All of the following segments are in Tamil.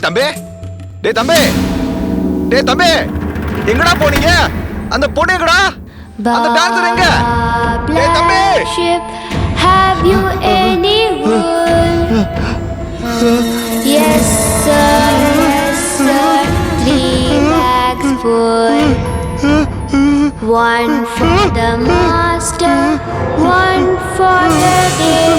தம்பி தம்பி தம்பி எங்கடா போனீங்க? அந்த பொண்ணு எங்கடா? அந்த டான்சர் எங்க? தம்பி have you any wool? Yes sir, yes sir, 3 bags full. One for the master, one for the day.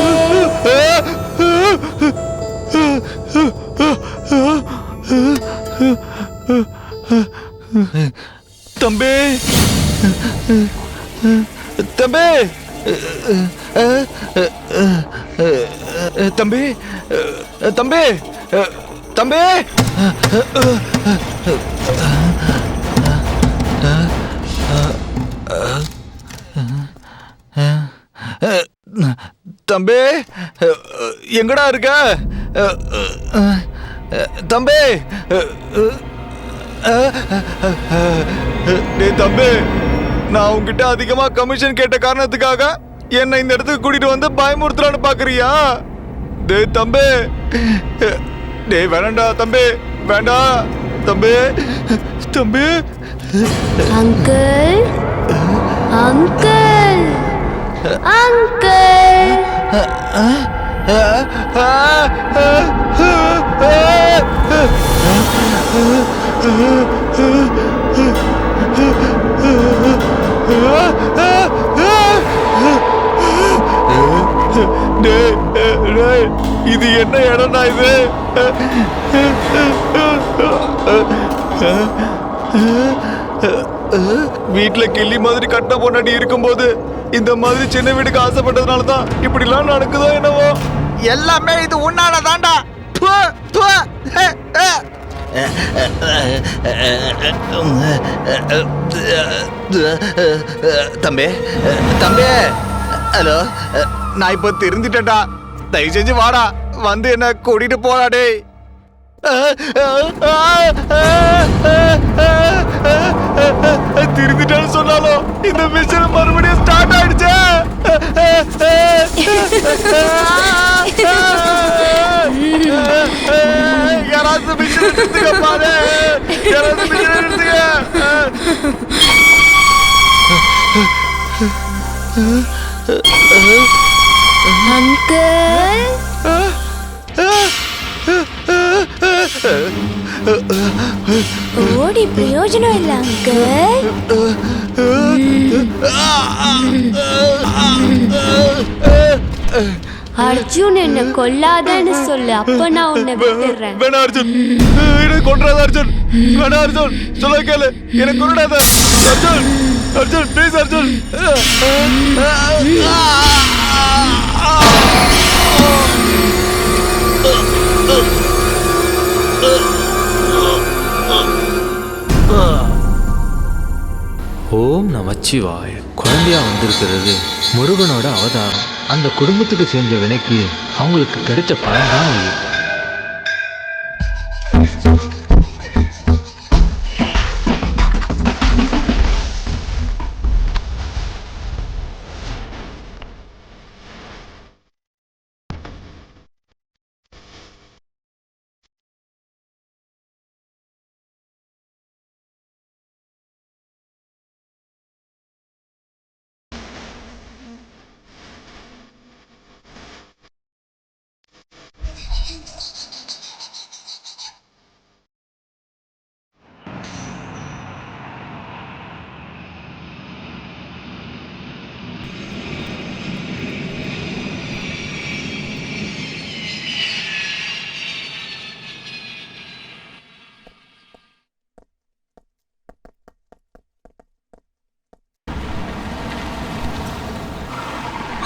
தம்பி தம்பி தம்பி தம்பி தம்பி தம்பி எங்கடா இருக்க தம்பி? டேய் தம்பி, நான் உன்கிட்ட அதிகமா கமிஷன் கேட்ட காரணத்துக்காக என்ன இந்த இடத்துக்கு கூட்டிட்டு வந்து பயமுறுத்தலான்னு பாக்குறியா? டேய் தம்பி, டேய் வேணாண்டா தம்பி, வேண்டாம் தம்பி. தம்பி அங்கிள் அங்கிள் அங்கிள் இது என்ன இடம்டா இது? வீட்டுல கிள்ளி மாதிரி கட்ட பொண்டாட்டி இருக்கும்போது இந்த மாதிரி சின்ன வீட்டுக்கு ஆசைப்பட்டதுனாலதான் இப்படி எல்லாம் நடக்குதோ என்னவோ. எல்லாமே இது உன்னால தாண்டா. தம்பி தம்பி, ஹலோ, நான் இப்ப தெரிஞ்சிட்டேன்டா. தயவு செஞ்சு வாடா, வந்து என்ன கூட்டிட்டு போடா. டேய் திருந்திட்டான்னு சொன்னாலும் இந்த மிஷன் மறுபடியும் ஸ்டார்ட் ஆயிடுச்சு. யாராவது மிஷன் எடுத்துக்க பாரு, யாராவது மிஷன் எடுத்துக்க. அங்கிள் ஓடி பிரயோஜனம் இல்ல அங்கிள். அர்ஜுன் என்ன கொல்லாதன்னு சொல்லு, அப்ப நான் உன்னை விட்டுறேன். வேணா அர்ஜுன், என்ன கொன்றாத அர்ஜுன், வேணா அர்ஜுன், சொல்ல கேளு, என்ன கொன்றாத அர்ஜுன். அர்ஜுன் ப்ளீஸ் அர்ஜுன். ஓம் நமச்சிவாய. குழந்தையா வந்திருக்கிறது முருகனோட அவதாரம். அந்த குடும்பத்துக்கு செஞ்ச வினைக்கு அவங்களுக்கு கிடைச்ச பலன் தான் இது.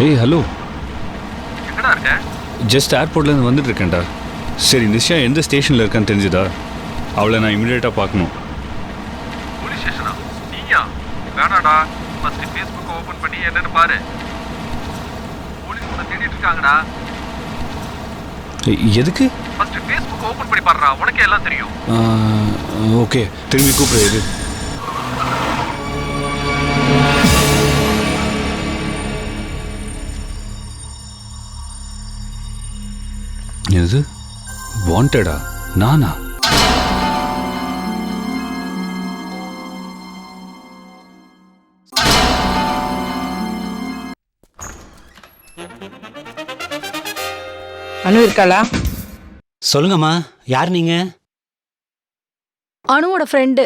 ஏய் ஹலோ, எங்கடா இருக்க? ஜஸ்ட் ஏர்போர்ட்லேருந்து வந்துட்டு இருக்கேன்டா. சரி, நிஷா எந்த ஸ்டேஷனில் இருக்கான்னு தெரிஞ்சுதா? அவளை நான் இமீடியட்டாக பார்க்கணும். போலீஸ் ஸ்டேஷனா? நீயா? வேணாடா, ஃபர்ஸ்ட் ஃபேஸ்புக் ஓபன் பண்ணி என்னன்னு பாரு. போலீஸ் உன்னை தேடிட்டு இருக்காங்கடா. எதுக்கு? ஃபர்ஸ்ட் ஃபேஸ்புக் ஓபன் பண்ணி பாருடா, உனக்கே எல்லாம் தெரியும். ஓகே, திரும்பி கூப்பிடுறது. என்னது வாண்டடா? நானா? அனு இருக்காளா? சொல்லுங்கம்மா, யார் நீங்க? அனுவோட ஃப்ரெண்டு.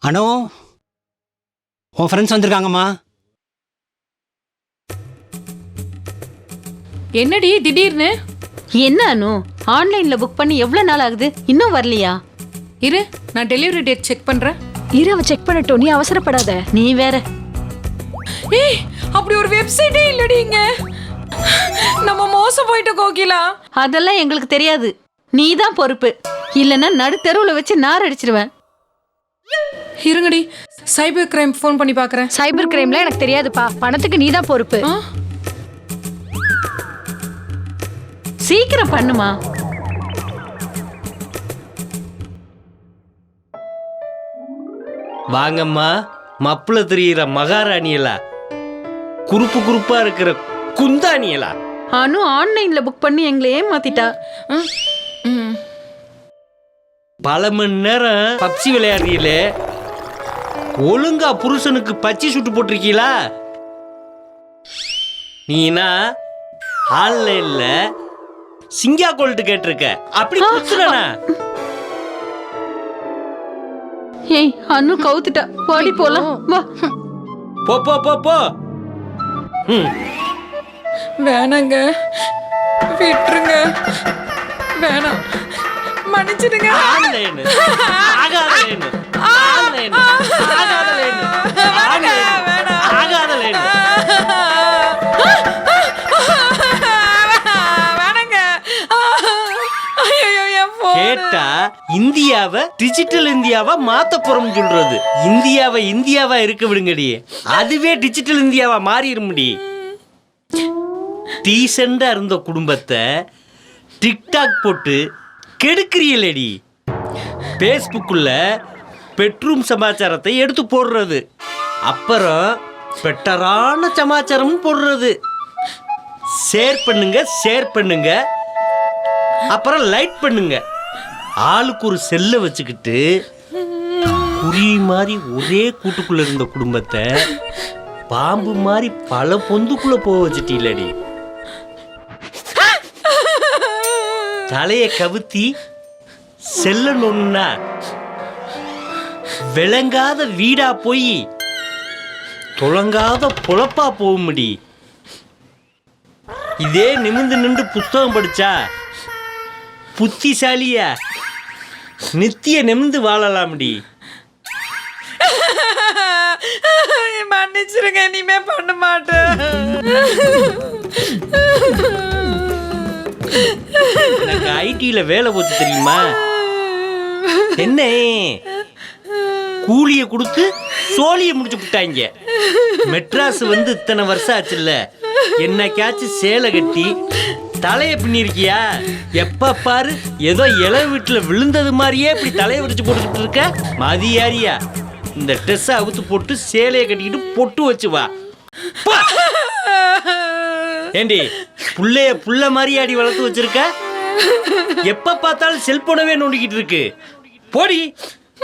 அனு, உன் ஃப்ரெண்ட்ஸ் வந்திருக்காங்கம்மா. என்னடி திடீர்னு? என்ன அனு, ஆன்லைன்ல புக் பண்ணி எவ்வளவு நாள் ஆகுது, இன்னும் வரலையா? இரு, நான் டெலிவரி டேட் செக் பண்றேன். இரவு செக் பண்ணட்டும், நீ அவசரப்படாத. நீ வேற. ஏய், அப்படி ஒரு வெப்சைட்டே இல்லடி இங்க. நம்ம மோசம் போயிட்டோம் கோகிலா. அதெல்லாம் எங்களுக்கு தெரியாது, நீ தான் பொறுப்பு. இல்லைன்னா நடு தெருவுல வச்சு நார் அடிச்சிருவேன். இருங்கடி, சைபர் கிரைம் ஃபோன் பண்ணி பார்க்கறேன். சைபர் கிரைம்ல எனக்கு தெரியாதுப்பா, பணத்துக்கு நீ தான் பொறுப்பு. சீக்கிரம் பண்ணுமா. வாங்கம்மா, மப்புல தெரியுற மகாராணியலா, குறுப்பு குறுப்பா இருக்கிற குந்தாணியலா. அனு ஆன்லைன்ல புக் பண்ணி எங்களை ஏமாத்திட்டா. பல மணி நேரம் பப்சி விளையாடுறீங்களே, ஒழுங்கா புருஷனுக்கு பச்சி சுட்டு போட்டிருக்கீங்களா? நீனா ஆன்லைன்ல சிங்கா கோல்ட்டு கேட்டிருக்க, அப்படி குடுத்துறனா? ஏய், அனு கவுத்துட்டா, பாடி போலாம் வா. போ போ போ போ. வேணாங்க, விட்டுருங்க, வேணாம், மன்னிச்சிடுங்க. ஆன்லைன் ஆகாத லைன், ஆன்லைன் ஆகாத லைன், ஆன்லைன் ஆகாத லைன். கேட்டா இந்தியாவை டிஜிட்டல் இந்தியாவா மாத்த போறோம் சொல்றது. இந்தியாவை இந்தியாவா இருக்க விடுங்கடி, அதுவே டிஜிட்டல் இந்தியாவா மாறிடும்டி. டீசெண்டா இருந்த குடும்பத்தை டிக்டாக் போட்டு கெடுக்கிறீங்களடி. பேஸ்புக்குள்ள பெட்ரூம் சமாச்சாரத்தை எடுத்து போடுறது, அப்புறம் பெட்டரான சமாச்சாரமும் போடுறது. ஷேர் பண்ணுங்க, ஷேர் பண்ணுங்க, அப்புறம் லைட் பண்ணுங்க. ஆளுக்கு ஒரு செல்லை வச்சுக்கிட்டு குறி மாதிரி ஒரே கூட்டுக்குள்ள இருந்த குடும்பத்தை பாம்பு மாதிரி பல பொந்துக்குள்ள போக வச்சுட்டீங்களடி. தலையை கவுத்தி செல்லணும்னா விளங்காத வீடா போய் துளங்காத பொழப்பா போக முடி. இதே நிமிந்து நின்று புஸ்தகம் படிச்சா புத்திசாலியா நித்திய நிமிந்து வாழலாம்டி. மன்னிச்சிருங்க, இனிமே பண்ண மாட்டேன். எனக்கு ஐடில வேலை போச்சு தெரியுமா? என்ன கூலிய கொடுத்து சோழிய முடிச்சு விட்டாங்க. மெட்ராஸ் வந்து இத்தனை வருஷம் ஆச்சுல்ல, என்னைக்காச்சும் சேலை கட்டி தலையை பின்னிருக்கியா? எப்ப பாரு ஏதோ இலை வீட்டுல விழுந்தது மாதிரியே இப்படி தலையை விரிச்சு போட்டுக்கிட்டு இருக்க. மதியாரியா, இந்த ட்ரெஸ் அவுத்து போட்டு சேலையை கட்டிக்கிட்டு பொட்டு வச்சு வா. ஏண்டி புள்ளைய புள்ள மாதிரி அடி வளர்த்து வச்சிருக்க? எப்ப பார்த்தாலும் செல்போனவே நோண்டிக்கிட்டு இருக்கு. போடி,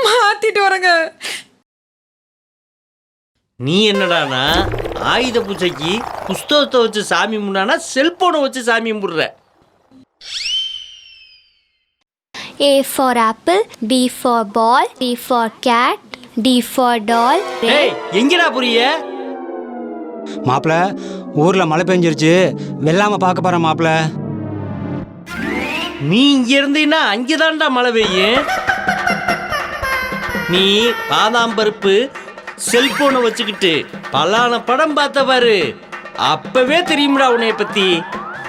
மாத்திட்டு வரங்க. நீ என்னடானா ஆயுத பூஜைக்கு புஸ்தகத்தை வச்சு சாமி கும்பிடானா செல்போனை வச்சு சாமி கும்பிடுற. A for apple, B for ball, C for cat, D for doll. ஏய், எங்கடா புரிய? மாப்பிள, ஊர்ல மழை பெஞ்சிருச்சு, வெள்ளாம பார்க்க போறேன் மாப்பிள. நீ இங்க இருந்தீன்னா அங்கதான்டா மழை பெய்யும். நீ பாதாம் பருப்பு செல்போனை வச்சுக்கிட்டு பலான படம் பார்த்த பாரு, அப்பவே தெரியும்டா உன்னைய பத்தி.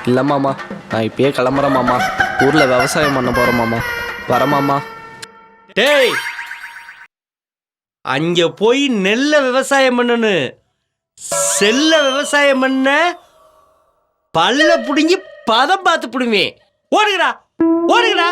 இல்லை மாமா, நான் இப்பயே கிளம்புறேன் மாமா. ஊரில் விவசாயம் பண்ண போகிறேன் மாமா. வரேன் மாமா. டேய், அங்க போய் நெல்ல விவசாயம் பண்ணனு, செல்ல விவசாயம் பண்ண பல்ல புடுங்கி பதம் பார்த்து புடுவேன். ஓடுகிறா ஓடுகிறா.